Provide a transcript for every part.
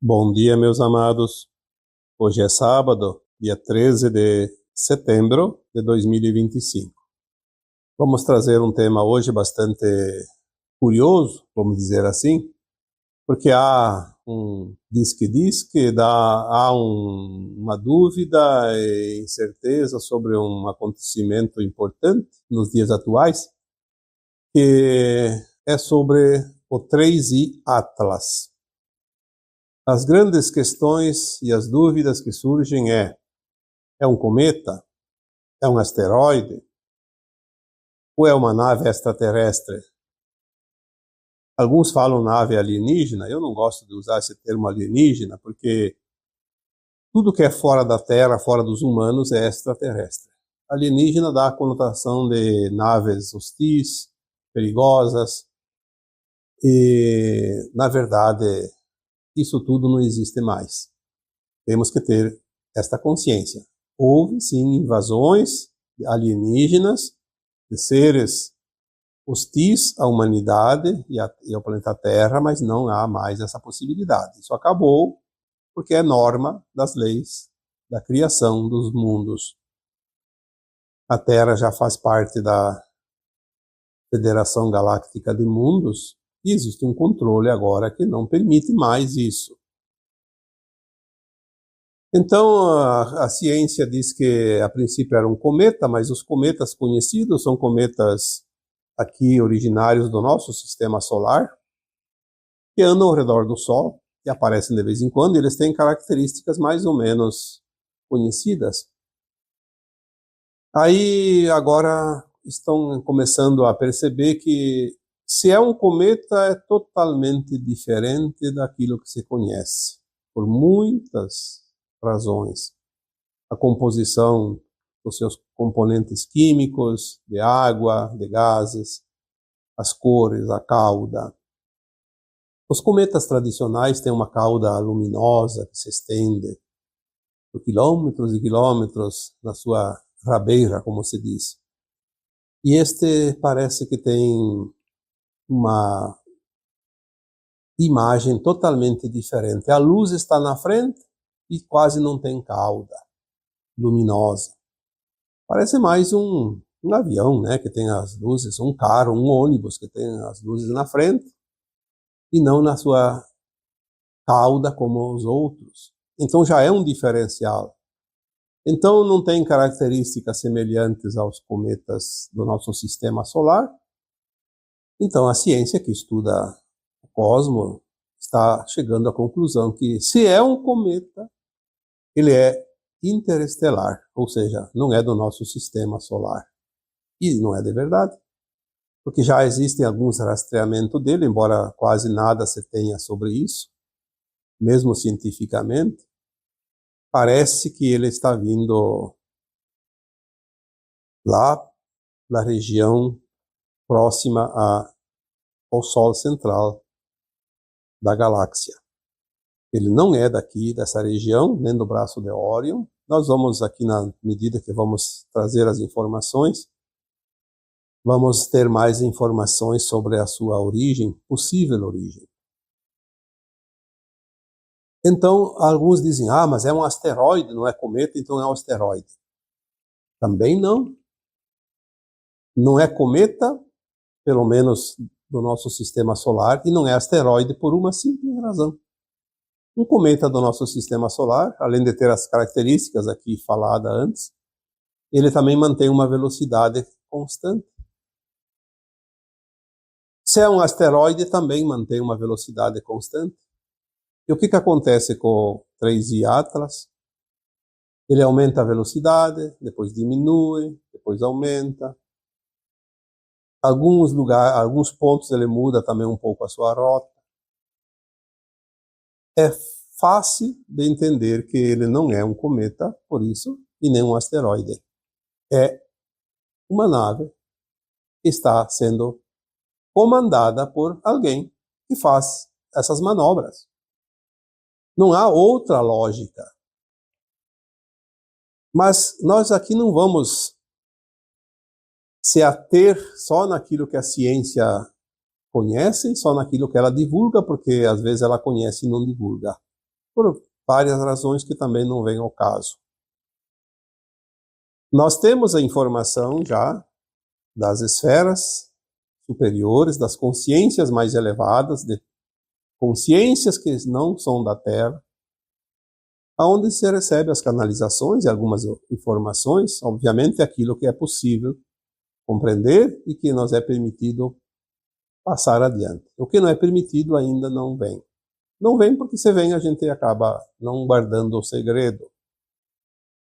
Bom dia, meus amados. Hoje é sábado, dia 13 de setembro de 2025. Vamos trazer um tema hoje bastante curioso, vamos dizer assim, porque há um diz que uma dúvida e incerteza sobre um acontecimento importante nos dias atuais, que é sobre o 3i Atlas. As grandes questões e as dúvidas que surgem é um cometa? É um asteroide? Ou é uma nave extraterrestre? Alguns falam nave alienígena. Eu não gosto de usar esse termo alienígena, porque tudo que é fora da Terra, fora dos humanos, é extraterrestre. Alienígena dá a conotação de naves hostis, perigosas, e, na verdade, isso tudo não existe mais. Temos que ter esta consciência. Houve, sim, invasões alienígenas de seres hostis à humanidade e ao planeta Terra, mas não há mais essa possibilidade. Isso acabou porque é norma das leis da criação dos mundos. A Terra já faz parte da Federação Galáctica de Mundos e existe um controle agora que não permite mais isso. Então, a ciência diz que a princípio era um cometa, mas os cometas conhecidos são cometas aqui originários do nosso sistema solar, que andam ao redor do Sol e aparecem de vez em quando. Eles têm características mais ou menos conhecidas. Aí agora estão começando a perceber que se é um cometa é totalmente diferente daquilo que se conhece, por muitas razões. A composição dos seus componentes químicos, de água, de gases, as cores, a cauda. Os cometas tradicionais têm uma cauda luminosa que se estende por quilômetros e quilômetros na sua rabeira, como se diz. E este parece que tem uma imagem totalmente diferente. A luz está na frente e quase não tem cauda luminosa. Parece mais um avião, né, que tem as luzes, um carro, um ônibus que tem as luzes na frente e não na sua cauda como os outros. Então já é um diferencial. Então não tem características semelhantes aos cometas do nosso sistema solar. Então a ciência que estuda o cosmos está chegando à conclusão que se é um cometa, ele é interestelar, ou seja, não é do nosso sistema solar. E não é de verdade, porque já existem alguns rastreamentos dele, embora quase nada se tenha sobre isso, mesmo cientificamente. Parece que ele está vindo lá da região próxima ao Sol central da galáxia. Ele não é daqui, dessa região, nem do braço de Órion. Nós vamos aqui, na medida que vamos trazer as informações, vamos ter mais informações sobre a sua origem, possível origem. Então, alguns dizem, mas é um asteroide, não é cometa, então é um asteroide. Também não. Não é cometa, pelo menos do nosso sistema solar, e não é asteroide por uma simples razão. Um cometa do nosso sistema solar, além de ter as características aqui faladas antes, ele também mantém uma velocidade constante. Se é um asteroide, também mantém uma velocidade constante. E o que acontece com o 3i Atlas? Ele aumenta a velocidade, depois diminui, depois aumenta. Alguns pontos ele muda também um pouco a sua rota. É fácil de entender que ele não é um cometa, por isso, e nem um asteroide. É uma nave que está sendo comandada por alguém que faz essas manobras. Não há outra lógica. Mas nós aqui não vamos se ater só naquilo que a ciência conhece, só naquilo que ela divulga, porque às vezes ela conhece e não divulga. por várias razões que também não vêm ao caso. Nós temos a informação já das esferas superiores, das consciências mais elevadas, de consciências que não são da Terra, onde se recebe as canalizações e algumas informações, obviamente aquilo que é possível compreender e que nos é permitido passar adiante. O que não é permitido ainda não vem. Não vem porque se vem a gente acaba não guardando o segredo.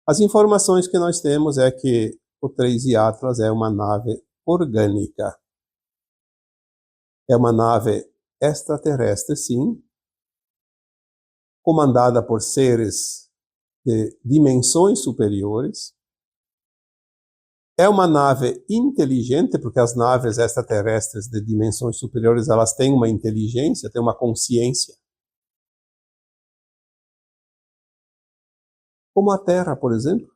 As informações que nós temos é que o 3i Atlas é uma nave orgânica. É uma nave extraterrestre, sim, comandada por seres de dimensões superiores. É uma nave inteligente, porque as naves extraterrestres de dimensões superiores, elas têm uma inteligência, têm uma consciência. Como a Terra, por exemplo.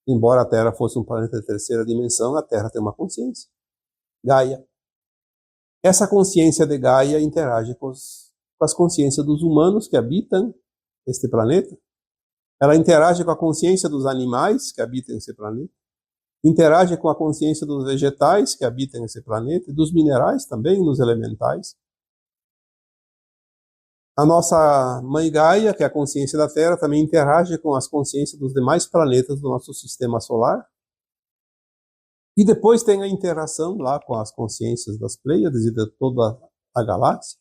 Embora a Terra fosse um planeta de terceira dimensão, a Terra tem uma consciência. Gaia. Essa consciência de Gaia interage com as consciências dos humanos que habitam este planeta. Ela interage com a consciência dos animais que habitam esse planeta. Interage com a consciência dos vegetais que habitam esse planeta e dos minerais também, nos elementais. A nossa mãe Gaia, que é a consciência da Terra, também interage com as consciências dos demais planetas do nosso sistema solar. E depois tem a interação lá com as consciências das Pleiades e de toda a galáxia.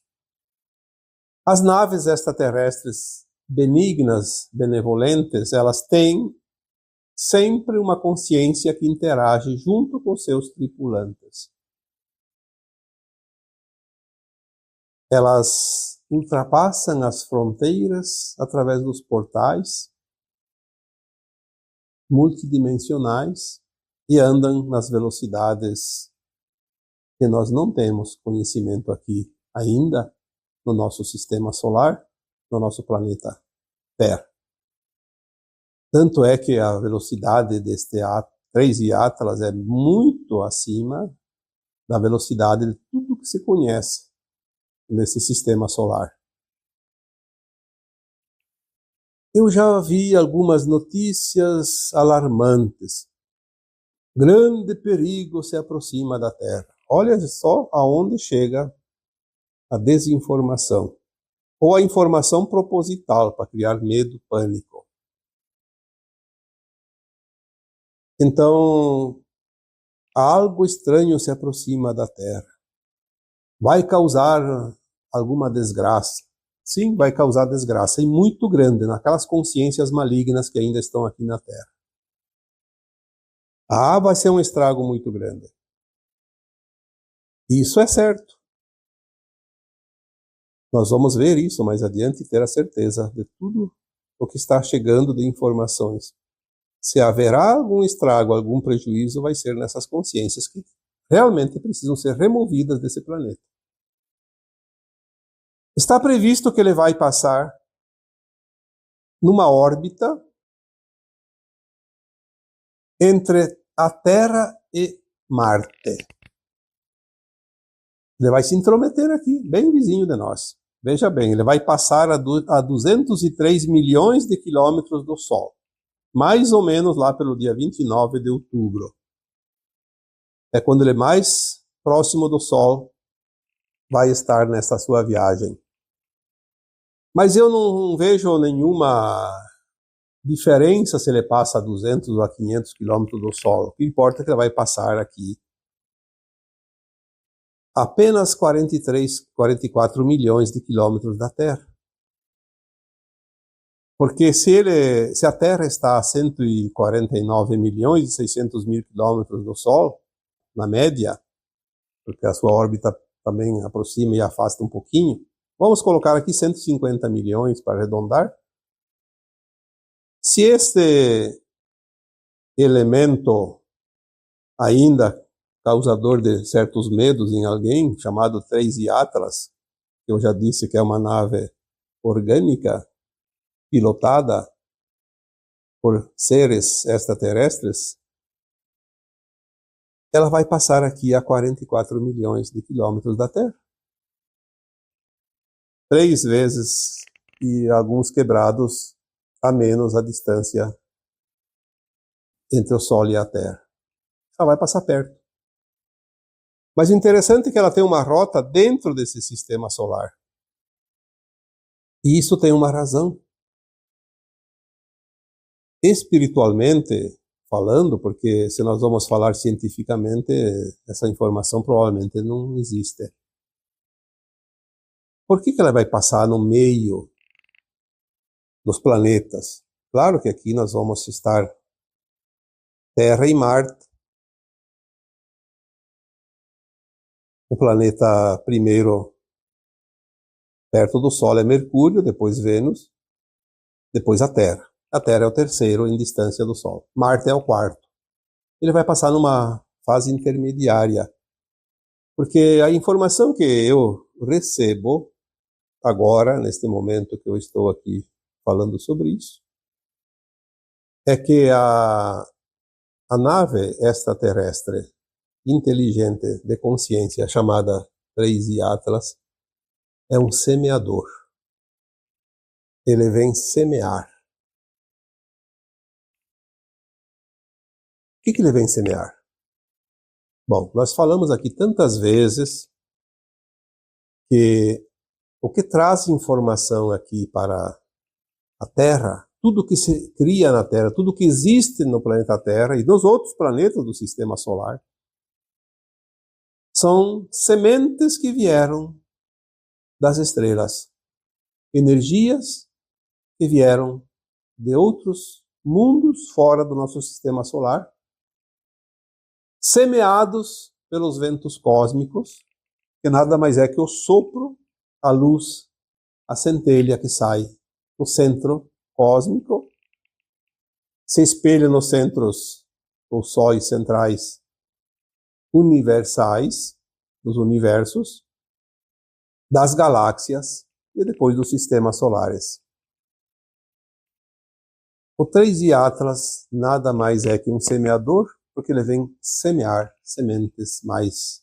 As naves extraterrestres benignas, benevolentes, elas têm sempre uma consciência que interage junto com seus tripulantes. Elas ultrapassam as fronteiras através dos portais multidimensionais e andam nas velocidades que nós não temos conhecimento aqui ainda no nosso sistema solar, no nosso planeta Terra. Tanto é que a velocidade deste 3i Atlas é muito acima da velocidade de tudo que se conhece nesse sistema solar. Eu já vi algumas notícias alarmantes. Grande perigo se aproxima da Terra. Olha só aonde chega a desinformação. Ou a informação proposital para criar medo, pânico. Então, algo estranho se aproxima da Terra. Vai causar alguma desgraça. Sim, vai causar desgraça, e muito grande, naquelas consciências malignas que ainda estão aqui na Terra. Vai ser um estrago muito grande. Isso é certo. Nós vamos ver isso mais adiante e ter a certeza de tudo o que está chegando de informações. Se haverá algum estrago, algum prejuízo, vai ser nessas consciências que realmente precisam ser removidas desse planeta. Está previsto que ele vai passar numa órbita entre a Terra e Marte. Ele vai se intrometer aqui, bem vizinho de nós. Veja bem, ele vai passar a 203 milhões de quilômetros do Sol. Mais ou menos lá pelo dia 29 de outubro. É quando ele mais próximo do Sol vai estar nessa sua viagem. Mas eu não vejo nenhuma diferença se ele passa a 200 ou a 500 quilômetros do Sol. O que importa é que ele vai passar aqui apenas 44 milhões de quilômetros da Terra. Porque se a Terra está a 149 milhões e 600 mil quilômetros do Sol, na média, porque a sua órbita também aproxima e afasta um pouquinho, vamos colocar aqui 150 milhões para arredondar. Se este elemento ainda causador de certos medos em alguém, chamado 3i Atlas, que eu já disse que é uma nave orgânica, pilotada por seres extraterrestres, ela vai passar aqui a 44 milhões de quilômetros da Terra. 3 vezes e alguns quebrados a menos a distância entre o Sol e a Terra. Ela vai passar perto. Mas o interessante é que ela tem uma rota dentro desse sistema solar. E isso tem uma razão. Espiritualmente falando, porque se nós vamos falar cientificamente, essa informação provavelmente não existe. Por que ela vai passar no meio dos planetas? Claro que aqui nós vamos estar Terra e Marte. O planeta primeiro perto do Sol é Mercúrio, depois Vênus, depois a Terra. A Terra é o terceiro em distância do Sol. Marte é o quarto. Ele vai passar numa fase intermediária, porque a informação que eu recebo agora, neste momento que eu estou aqui falando sobre isso, é que a nave extraterrestre inteligente de consciência chamada 3i Atlas é um semeador. Ele vem semear. O que ele vem semear? Bom, nós falamos aqui tantas vezes que o que traz informação aqui para a Terra, tudo que se cria na Terra, tudo que existe no planeta Terra e nos outros planetas do Sistema Solar, são sementes que vieram das estrelas, energias que vieram de outros mundos fora do nosso Sistema Solar, semeados pelos ventos cósmicos, que nada mais é que o sopro, a luz, a centelha que sai do centro cósmico, se espelha nos centros, os sóis centrais universais, dos universos, das galáxias e depois dos sistemas solares. O 3i Atlas nada mais é que um semeador, porque ele vem semear sementes mais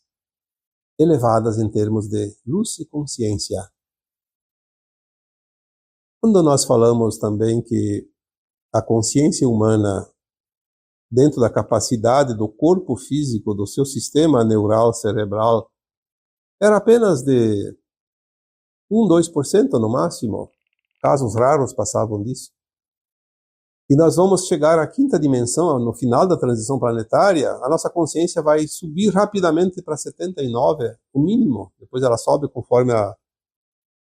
elevadas em termos de luz e consciência. Quando nós falamos também que a consciência humana, dentro da capacidade do corpo físico, do seu sistema neural cerebral, era apenas de 1-2% no máximo, casos raros passavam disso. E nós vamos chegar à quinta dimensão, no final da transição planetária, a nossa consciência vai subir rapidamente para 79, o mínimo. Depois ela sobe conforme a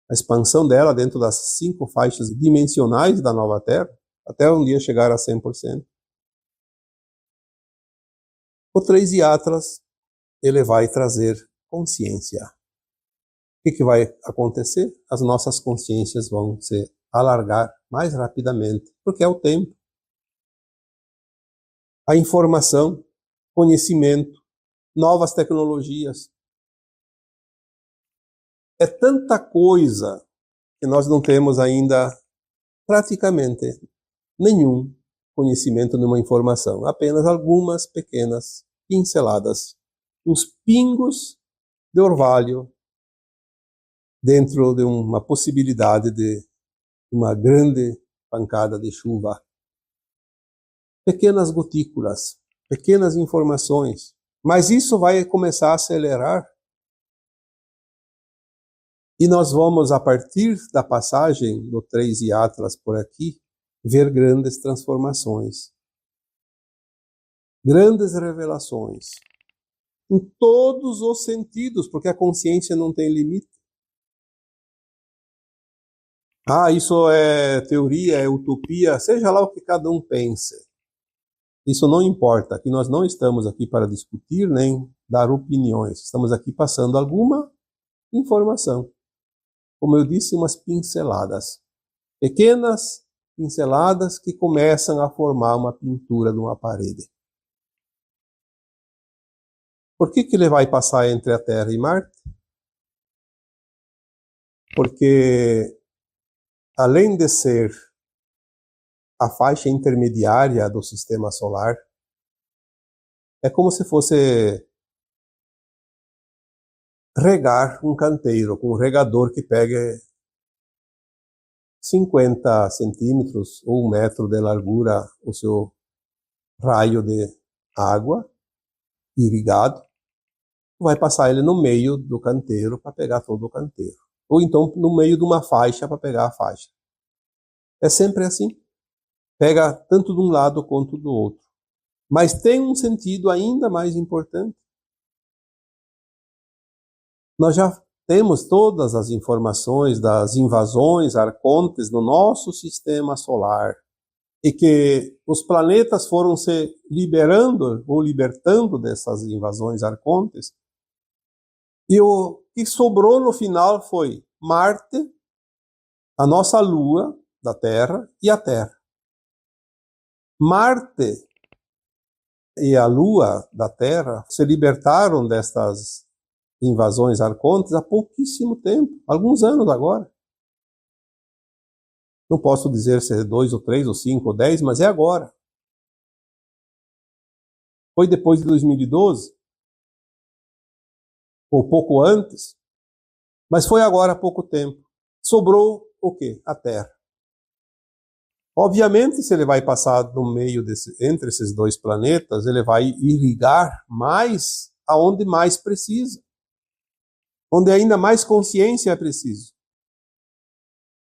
expansão dela dentro das 5 faixas dimensionais da nova Terra, até um dia chegar a 100%. O 3i Atlas, ele vai trazer consciência. O que vai acontecer? As nossas consciências vão se alargar mais rapidamente, porque é o tempo. A informação, conhecimento, novas tecnologias. É tanta coisa que nós não temos ainda praticamente nenhum conhecimento numa informação, apenas algumas pequenas pinceladas, uns pingos de orvalho dentro de uma possibilidade de uma grande pancada de chuva. Pequenas gotículas, pequenas informações, mas isso vai começar a acelerar. E nós vamos, a partir da passagem do 3i Atlas por aqui, ver grandes transformações, grandes revelações, em todos os sentidos, porque a consciência não tem limite. Isso é teoria, é utopia, seja lá o que cada um pense. Isso não importa, que nós não estamos aqui para discutir nem dar opiniões, estamos aqui passando alguma informação. Como eu disse, umas pinceladas, pequenas pinceladas que começam a formar uma pintura de uma parede. Por que ele vai passar entre a Terra e Marte? Porque, além de ser a faixa intermediária do sistema solar, é como se fosse regar um canteiro, com um regador que pegue 50 centímetros ou 1 metro de largura o seu raio de água irrigado, vai passar ele no meio do canteiro para pegar todo o canteiro. Ou então no meio de uma faixa para pegar a faixa. É sempre assim. Pega tanto de um lado quanto do outro. Mas tem um sentido ainda mais importante. Nós já temos todas as informações das invasões arcontes no nosso sistema solar. E que os planetas foram se liberando ou libertando dessas invasões arcontes. E o que sobrou no final foi Marte, a nossa Lua da Terra e a Terra. Marte e a Lua da Terra se libertaram destas invasões arcontes há pouquíssimo tempo, alguns anos agora. Não posso dizer se é 2 ou 3 ou 5 ou 10, mas é agora. Foi depois de 2012, ou pouco antes, mas foi agora há pouco tempo. Sobrou o quê? A Terra. Obviamente, se ele vai passar no meio entre esses dois planetas, ele vai irrigar mais aonde mais precisa, onde ainda mais consciência é preciso.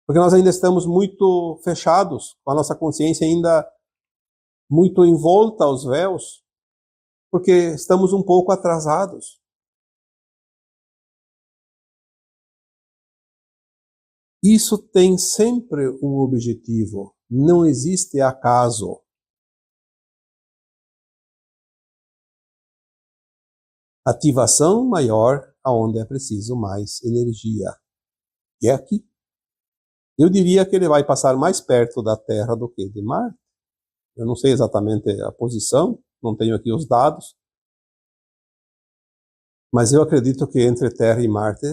Porque nós ainda estamos muito fechados, com a nossa consciência ainda muito envolta aos véus, porque estamos um pouco atrasados. Isso tem sempre um objetivo, não existe acaso. Ativação maior aonde é preciso mais energia. E é aqui. Eu diria que ele vai passar mais perto da Terra do que de Marte. Eu não sei exatamente a posição, não tenho aqui os dados. Mas eu acredito que entre Terra e Marte,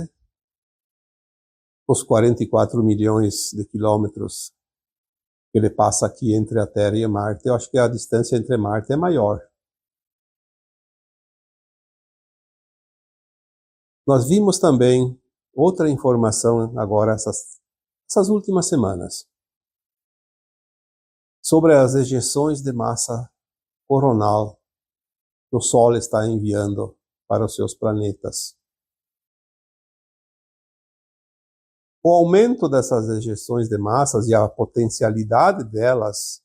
os 44 milhões de quilômetros que ele passa aqui entre a Terra e Marte, eu acho que a distância entre Marte é maior. Nós vimos também outra informação agora, essas últimas semanas, sobre as ejeções de massa coronal que o Sol está enviando para os seus planetas. O aumento dessas ejeções de massas e a potencialidade delas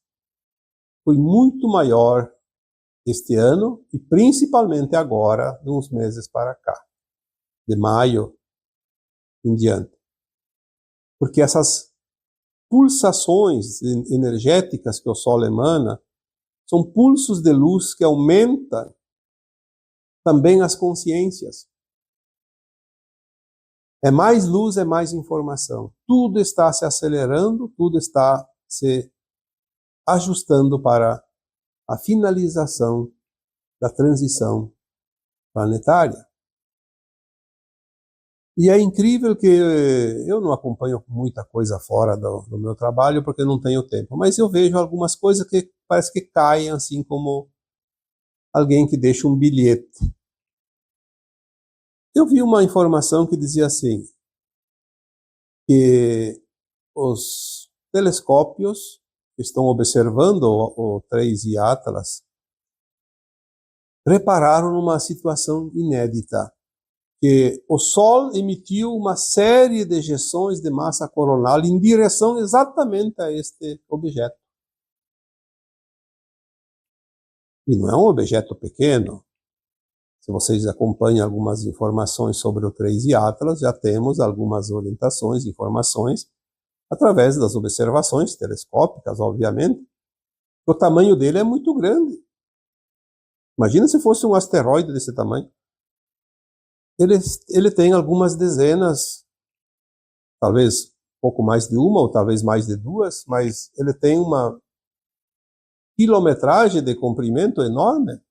foi muito maior este ano e principalmente agora, de uns meses para cá, de maio em diante. Porque essas pulsações energéticas que o Sol emana são pulsos de luz que aumentam também as consciências. É mais luz, é mais informação. Tudo está se acelerando, tudo está se ajustando para a finalização da transição planetária. E é incrível que eu não acompanho muita coisa fora do meu trabalho porque não tenho tempo, mas eu vejo algumas coisas que parece que caem assim como alguém que deixa um bilhete. Eu vi uma informação que dizia assim, que os telescópios que estão observando o 3I Atlas repararam numa situação inédita, que o Sol emitiu uma série de ejeções de massa coronal em direção exatamente a este objeto. E não é um objeto pequeno. Se vocês acompanham algumas informações sobre o 3I Atlas, já temos algumas orientações, informações, através das observações telescópicas, obviamente. O tamanho dele é muito grande. Imagina se fosse um asteroide desse tamanho. Ele tem algumas dezenas, talvez pouco mais de uma, ou talvez mais de duas, mas ele tem uma quilometragem de comprimento enorme.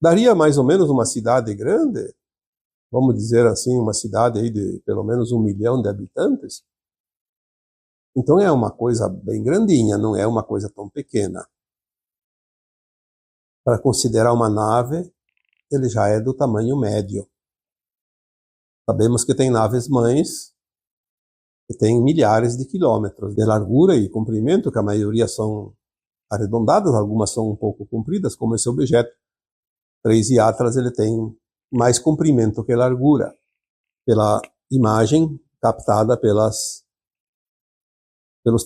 Daria mais ou menos uma cidade grande, vamos dizer assim, uma cidade aí de pelo menos 1 milhão de habitantes. Então é uma coisa bem grandinha, não é uma coisa tão pequena. Para considerar uma nave, ele já é do tamanho médio. Sabemos que tem naves mães que tem milhares de quilômetros de largura e comprimento, que a maioria são arredondadas, algumas são um pouco compridas, como esse objeto 3I Atlas, ele tem mais comprimento que largura, pela imagem captada pelos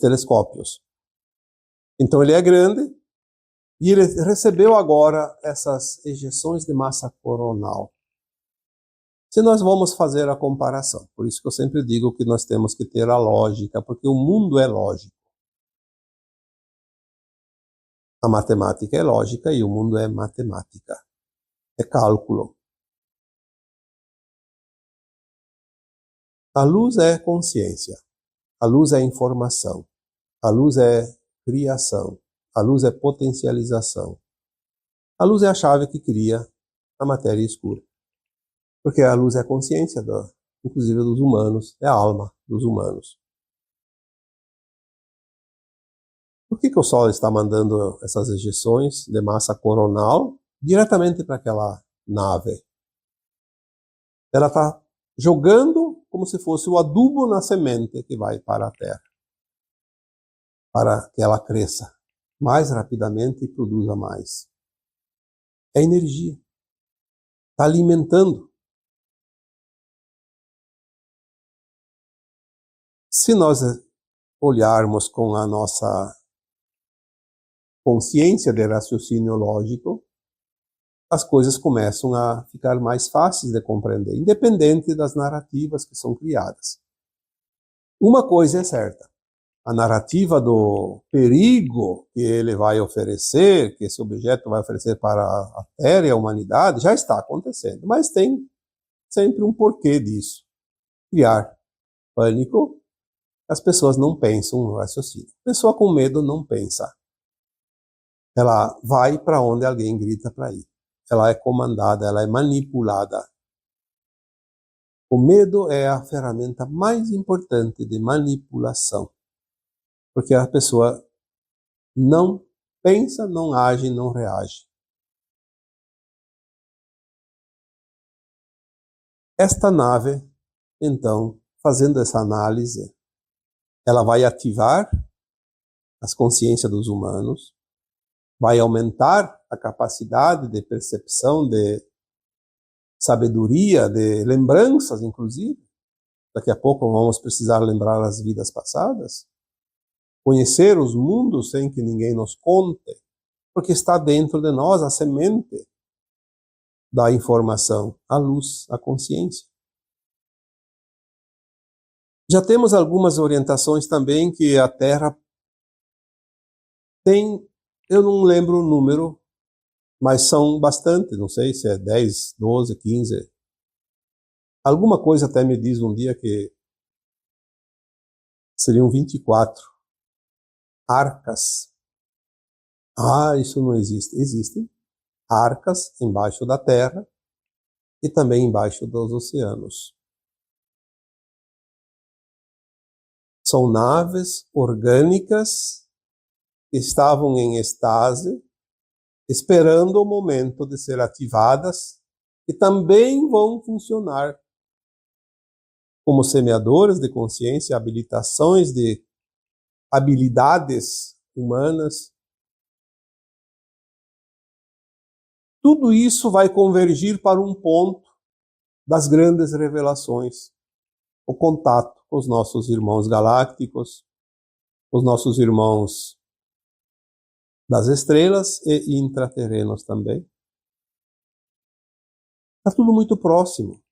telescópios. Então ele é grande, e ele recebeu agora essas ejeções de massa coronal. Se nós vamos fazer a comparação, por isso que eu sempre digo que nós temos que ter a lógica, porque o mundo é lógico. A matemática é lógica e o mundo é matemática. É cálculo. A luz é consciência. A luz é informação. A luz é criação. A luz é potencialização. A luz é a chave que cria a matéria escura. Porque a luz é a consciência, inclusive dos humanos, é a alma dos humanos. Por que o Sol está mandando essas ejeções de massa coronal diretamente para aquela nave? Ela está jogando como se fosse o adubo na semente que vai para a Terra, para que ela cresça mais rapidamente e produza mais. É energia. Está alimentando. Se nós olharmos com a nossa consciência de raciocínio lógico, as coisas começam a ficar mais fáceis de compreender, independente das narrativas que são criadas. Uma coisa é certa, a narrativa do perigo que ele vai oferecer, que esse objeto vai oferecer para a Terra e a humanidade, já está acontecendo, mas tem sempre um porquê disso. Criar pânico, as pessoas não pensam no raciocínio. A pessoa com medo não pensa. Ela vai para onde alguém grita para ir. Ela é comandada, ela é manipulada. O medo é a ferramenta mais importante de manipulação, porque a pessoa não pensa, não age, não reage. Esta nave, então, fazendo essa análise, ela vai ativar as consciências dos humanos, vai aumentar a capacidade de percepção, de sabedoria, de lembranças, inclusive. Daqui a pouco vamos precisar lembrar as vidas passadas. Conhecer os mundos sem que ninguém nos conte, porque está dentro de nós a semente da informação, a luz, a consciência. Já temos algumas orientações também que a Terra tem, eu não lembro o número, mas são bastante, não sei se é 10, 12, 15. Alguma coisa até me diz um dia que seriam 24 arcas. Ah, isso não existe. Existem arcas embaixo da Terra e também embaixo dos oceanos. São naves orgânicas que estavam em estase, esperando o momento de ser ativadas, e também vão funcionar como semeadores de consciência, habilitações de habilidades humanas. Tudo isso vai convergir para um ponto das grandes revelações, o contato com os nossos irmãos galácticos, os nossos irmãos das estrelas e intraterrenos também. Está tudo muito próximo.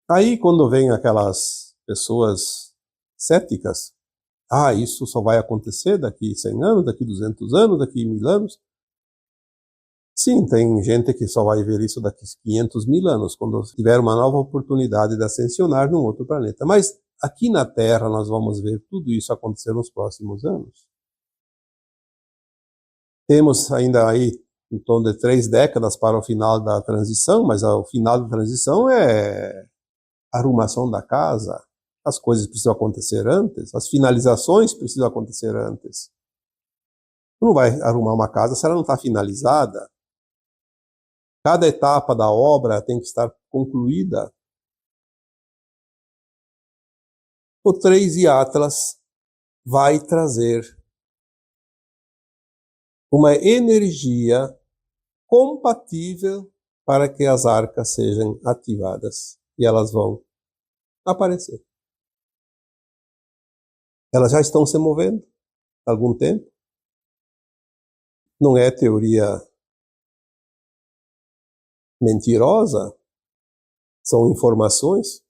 Aí, quando vem aquelas pessoas céticas, isso só vai acontecer daqui 100 anos, daqui 200 anos, daqui 1000 anos. Sim, tem gente que só vai ver isso daqui 500 mil anos, quando tiver uma nova oportunidade de ascensionar num outro planeta. Mas aqui na Terra nós vamos ver tudo isso acontecer nos próximos anos. Temos ainda aí em torno de 3 décadas para o final da transição, mas o final da transição é a arrumação da casa. As coisas precisam acontecer antes, as finalizações precisam acontecer antes. Você não vai arrumar uma casa se ela não está finalizada. Cada etapa da obra tem que estar concluída. o 3 de Atlas vai trazer uma energia compatível para que as arcas sejam ativadas e elas vão aparecer. Elas já estão se movendo há algum tempo. Não é teoria mentirosa, são informações.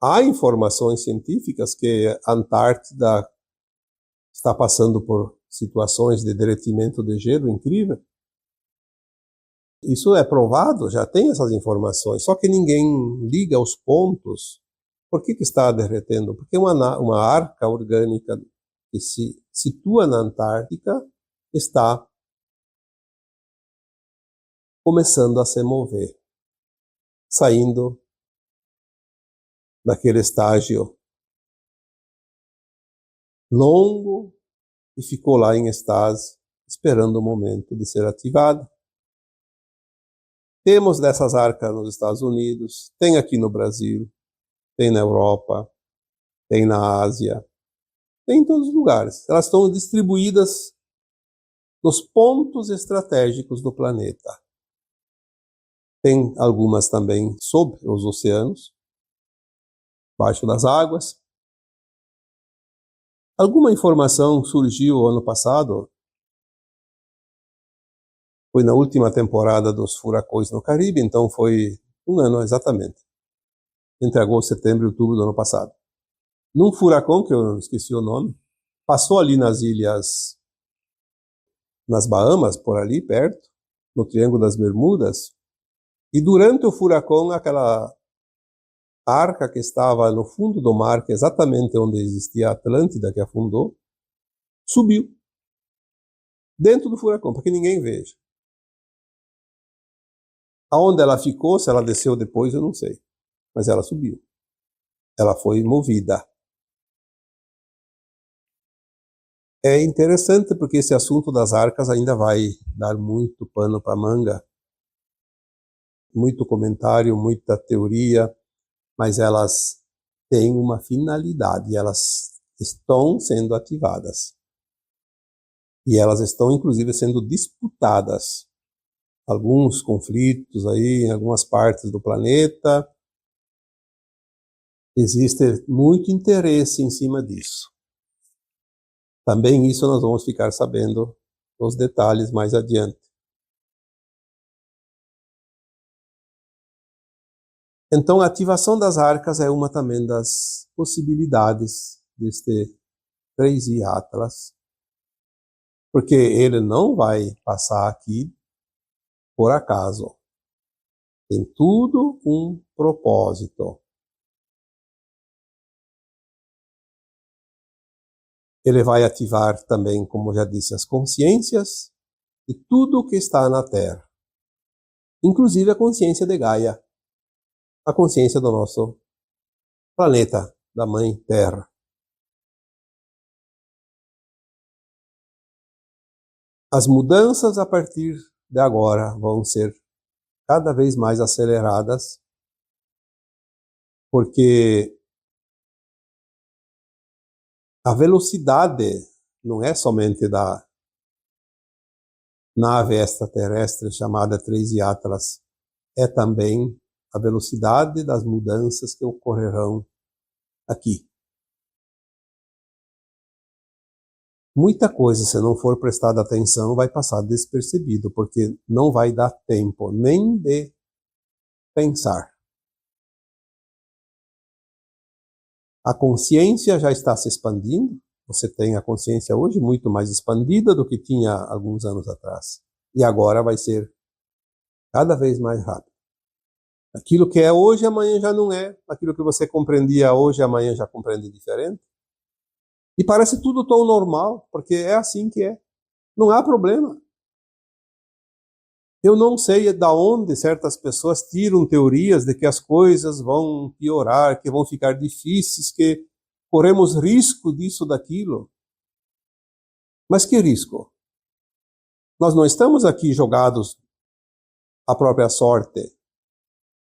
Há informações científicas que a Antártida está passando por situações de derretimento de gelo incrível. Isso é provado, já tem essas informações, só que ninguém liga os pontos. Por que está derretendo? Porque uma arca orgânica que se situa na Antártica está começando a se mover, saindo daquele estágio longo e ficou lá em estase, esperando o momento de ser ativada. Temos dessas arcas nos Estados Unidos, tem aqui no Brasil, tem na Europa, tem na Ásia, tem em todos os lugares. Elas estão distribuídas nos pontos estratégicos do planeta. Tem algumas também sob os oceanos, abaixo das águas. Alguma informação surgiu ano passado, foi na última temporada dos furacões no Caribe, então foi um ano exatamente, entre agosto, setembro e outubro do ano passado. Num furacão, que eu esqueci o nome, passou ali nas ilhas, nas Bahamas, por ali perto, no Triângulo das Bermudas, e durante o furacão, aquela arca que estava no fundo do mar, que é exatamente onde existia a Atlântida, que afundou, subiu dentro do furacão, para que ninguém veja. Aonde ela ficou, se ela desceu depois, eu não sei, mas ela subiu. Ela foi movida. É interessante porque esse assunto das arcas ainda vai dar muito pano para manga, muito comentário, muita teoria, mas elas têm uma finalidade, elas estão sendo ativadas. E elas estão, inclusive, sendo disputadas. Alguns conflitos aí em algumas partes do planeta. Existe muito interesse em cima disso. Também isso nós vamos ficar sabendo os detalhes mais adiante. Então, a ativação das arcas é uma também das possibilidades deste 3i Atlas, porque ele não vai passar aqui por acaso. Tem tudo um propósito. Ele vai ativar também, como já disse, as consciências de tudo o que está na Terra, inclusive a consciência de Gaia, a consciência do nosso planeta, da Mãe Terra. As mudanças a partir de agora vão ser cada vez mais aceleradas, porque a velocidade não é somente da nave extraterrestre chamada 3i Atlas, é também a velocidade das mudanças que ocorrerão aqui. Muita coisa, se não for prestada atenção, vai passar despercebido, porque não vai dar tempo nem de pensar. A consciência já está se expandindo. Você tem a consciência hoje muito mais expandida do que tinha alguns anos atrás. E agora vai ser cada vez mais rápido. Aquilo que é hoje, amanhã já não é. Aquilo que você compreendia hoje, amanhã já compreende diferente. E parece tudo tão normal, porque é assim que é. Não há problema. Eu não sei de onde certas pessoas tiram teorias de que as coisas vão piorar, que vão ficar difíceis, que corremos risco disso, daquilo. Mas que risco? Nós não estamos aqui jogados à própria sorte.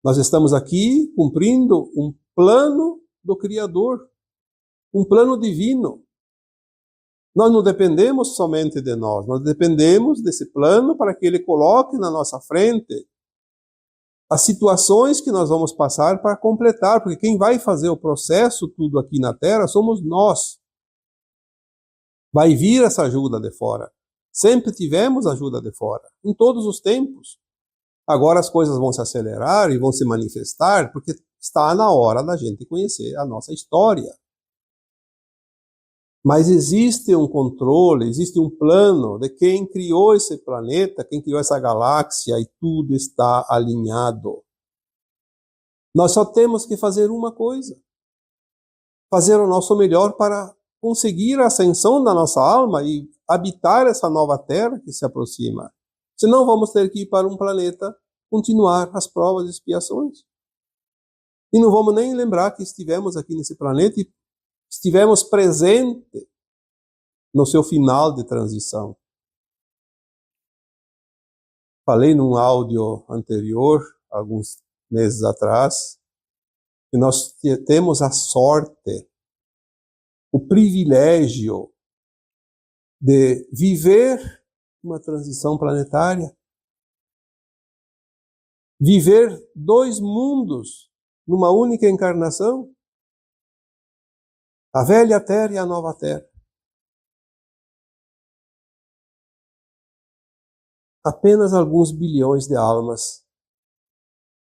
Nós estamos aqui cumprindo um plano do Criador. um plano divino. Nós não dependemos somente de nós dependemos desse plano para que ele coloque na nossa frente as situações que nós vamos passar para completar, porque quem vai fazer o processo tudo aqui na Terra somos nós. Vai vir essa ajuda de fora. Sempre tivemos ajuda de fora, em todos os tempos. Agora as coisas vão se acelerar e vão se manifestar, porque está na hora da gente conhecer a nossa história. Mas existe um controle, existe um plano de quem criou esse planeta, quem criou essa galáxia, e tudo está alinhado. Nós só temos que fazer uma coisa: fazer o nosso melhor para conseguir a ascensão da nossa alma e habitar essa nova Terra que se aproxima. Senão vamos ter que ir para um planeta, continuar as provas e expiações. E não vamos nem lembrar que estivemos aqui nesse planeta e estivemos presentes no seu final de transição. Falei num áudio anterior, alguns meses atrás, que nós temos a sorte, o privilégio de viver uma transição planetária. Viver 2 mundos numa única encarnação. A velha Terra e a nova Terra. Apenas alguns bilhões de almas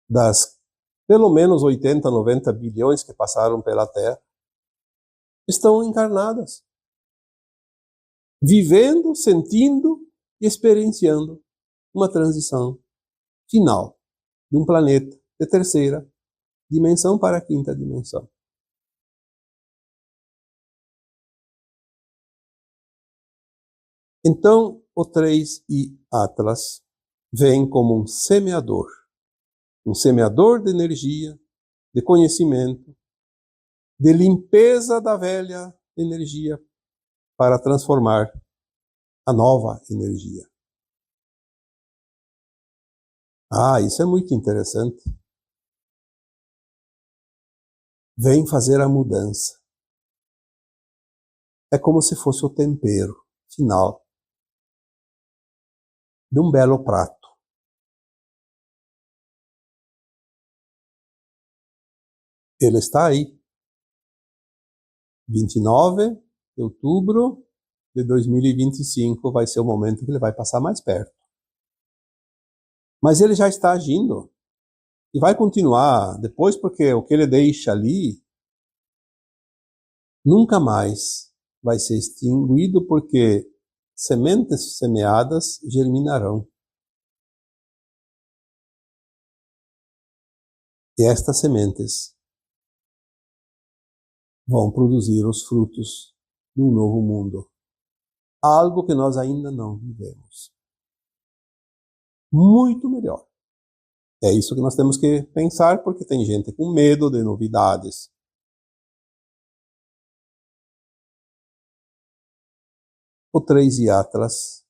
das pelo menos 80, 90 bilhões que passaram pela Terra estão encarnadas, vivendo, sentindo e experienciando uma transição final de um planeta de 3ª dimensão para a 5ª dimensão. Então, o 3i Atlas vem como um semeador de energia, de conhecimento, de limpeza da velha energia para transformar a nova energia. Isso é muito interessante. Vem fazer a mudança. É como se fosse o tempero final de um belo prato. Ele está aí. 29 de outubro de 2025 vai ser o momento que ele vai passar mais perto. Mas ele já está agindo. E vai continuar depois, porque o que ele deixa ali nunca mais vai ser extinguido, porque sementes semeadas germinarão. E estas sementes vão produzir os frutos de um novo mundo. Algo que nós ainda não vivemos. Muito melhor. É isso que nós temos que pensar, porque tem gente com medo de novidades. O 3i Atlas,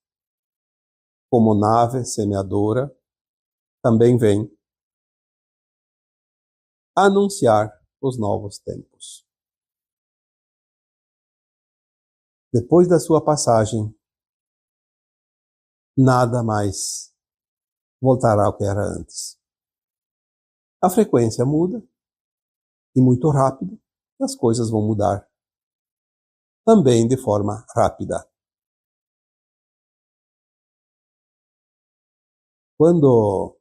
como nave semeadora, também vem anunciar os novos tempos. Depois da sua passagem, nada mais voltará ao que era antes. A frequência muda, e muito rápido, e as coisas vão mudar. Também de forma rápida. Quando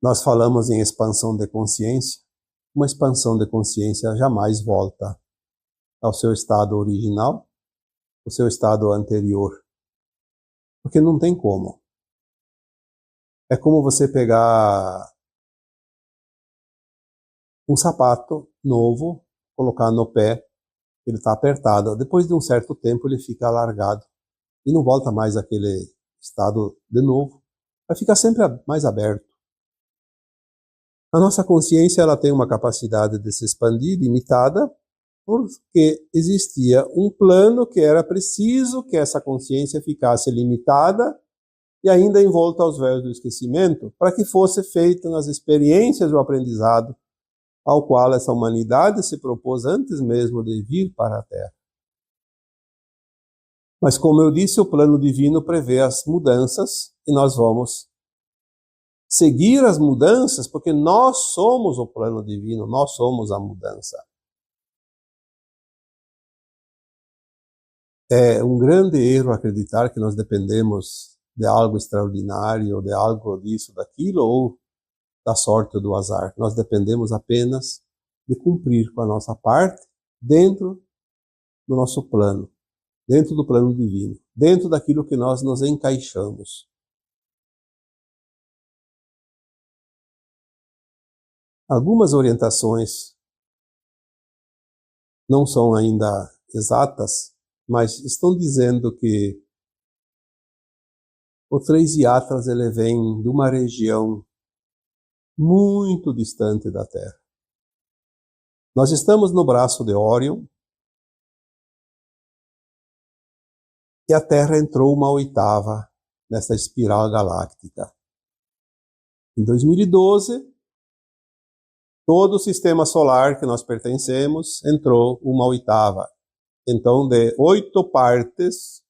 nós falamos em expansão de consciência, uma expansão de consciência jamais volta ao seu estado original, ao seu estado anterior. Porque não tem como. É como você pegar um sapato novo, colocar no pé, ele está apertado. Depois de um certo tempo ele fica alargado e não volta mais àquele estado de novo. Vai ficar sempre mais aberto. A nossa consciência ela tem uma capacidade de se expandir limitada, porque existia um plano que era preciso que essa consciência ficasse limitada e ainda envolta aos véus do esquecimento, para que fosse feita nas experiências o aprendizado ao qual essa humanidade se propôs antes mesmo de vir para a Terra. Mas, como eu disse, o plano divino prevê as mudanças e nós vamos seguir as mudanças porque nós somos o plano divino, nós somos a mudança. É um grande erro acreditar que nós dependemos de algo extraordinário, de algo disso, daquilo, ou da sorte ou do azar. Nós dependemos apenas de cumprir com a nossa parte dentro do nosso plano, dentro do plano divino, dentro daquilo que nós nos encaixamos. Algumas orientações não são ainda exatas, mas estão dizendo que o Três Yatras ele vem de uma região muito distante da Terra. Nós estamos no braço de Órion e a Terra entrou uma oitava nessa espiral galáctica. Em 2012, todo o sistema solar que nós pertencemos entrou uma oitava. Então, de 8 partes,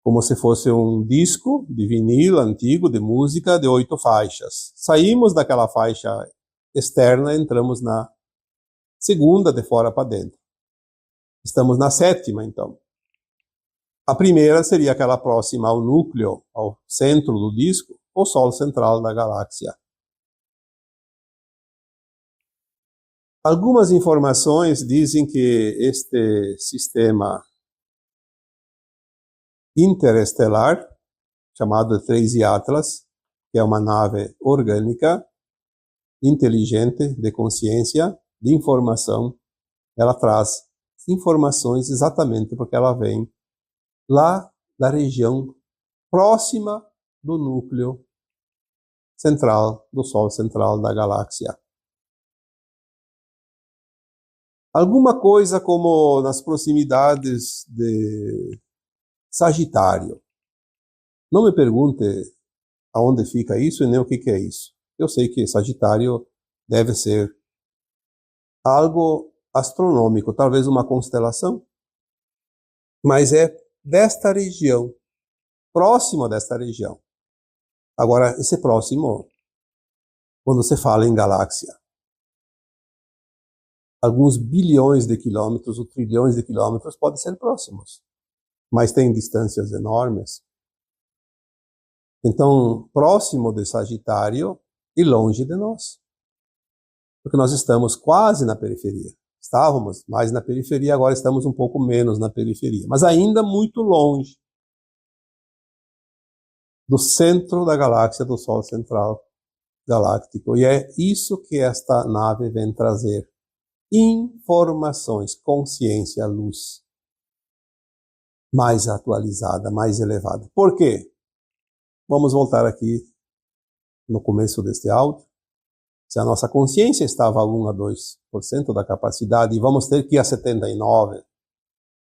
como se fosse um disco de vinil antigo, de música, de 8 faixas. Saímos daquela faixa externa, entramos na segunda, de fora para dentro. Estamos na 7ª, então. A primeira seria aquela próxima ao núcleo, ao centro do disco, o Sol central da galáxia. Algumas informações dizem que este sistema interestelar, chamado de Três Yatras, que é uma nave orgânica, inteligente, de consciência, de informação, ela traz informações exatamente porque ela vem lá da região próxima do núcleo central, do Sol central da galáxia. Alguma coisa como nas proximidades de Sagitário. Não me pergunte aonde fica isso e nem o que é isso. Eu sei que Sagitário deve ser algo astronômico, talvez uma constelação, mas é desta região, próximo desta região. Agora, esse próximo, quando se fala em galáxia, alguns bilhões de quilômetros ou trilhões de quilômetros podem ser próximos, mas tem distâncias enormes. Então, próximo de Sagitário e longe de nós. Porque nós estamos quase na periferia. Estávamos mais na periferia, agora estamos um pouco menos na periferia, mas ainda muito longe do centro da galáxia, do Sol central galáctico. E é isso que esta nave vem trazer. Informações, consciência, luz. Mais atualizada, mais elevada. Por quê? Vamos voltar aqui no começo deste áudio. Se a nossa consciência estava a 1 a 2% da capacidade e vamos ter que ir a 79%,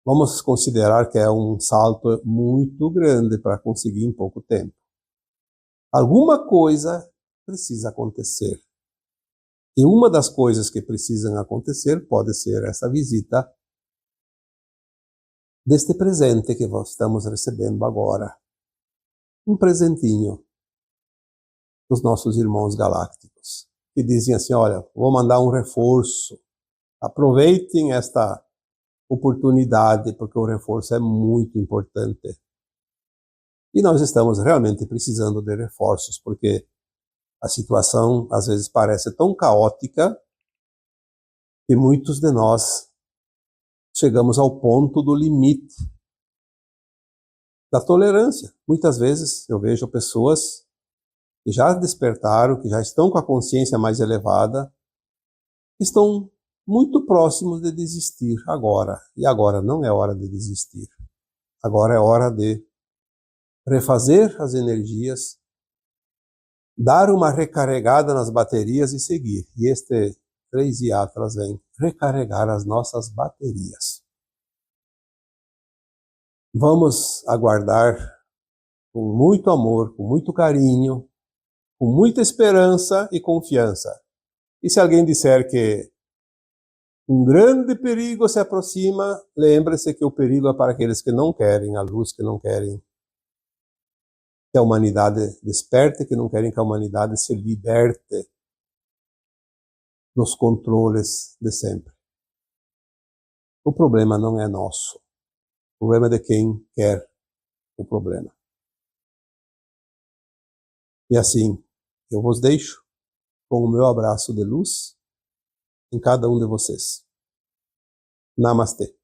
vamos considerar que é um salto muito grande para conseguir em pouco tempo. Alguma coisa precisa acontecer. E uma das coisas que precisam acontecer pode ser essa visita deste presente que nós estamos recebendo agora. Um presentinho dos nossos irmãos galácticos, que dizem assim, olha, vou mandar um reforço, aproveitem esta oportunidade, porque o reforço é muito importante. E nós estamos realmente precisando de reforços, porque a situação às vezes parece tão caótica que muitos de nós chegamos ao ponto do limite da tolerância. Muitas vezes eu vejo pessoas que já despertaram, que já estão com a consciência mais elevada, que estão muito próximos de desistir agora. E agora não é hora de desistir. Agora é hora de refazer as energias, dar uma recarregada nas baterias e seguir. E este Três Yatras vem recarregar as nossas baterias. Vamos aguardar com muito amor, com muito carinho, com muita esperança e confiança E se alguém disser que um grande perigo se aproxima, lembre-se que o perigo é para aqueles que não querem a luz, que não querem que a humanidade desperte, que não querem que a humanidade se liberte dos controles de sempre. O problema não é nosso. O problema é de quem quer o problema. E assim, eu vos deixo com o meu abraço de luz em cada um de vocês. Namastê.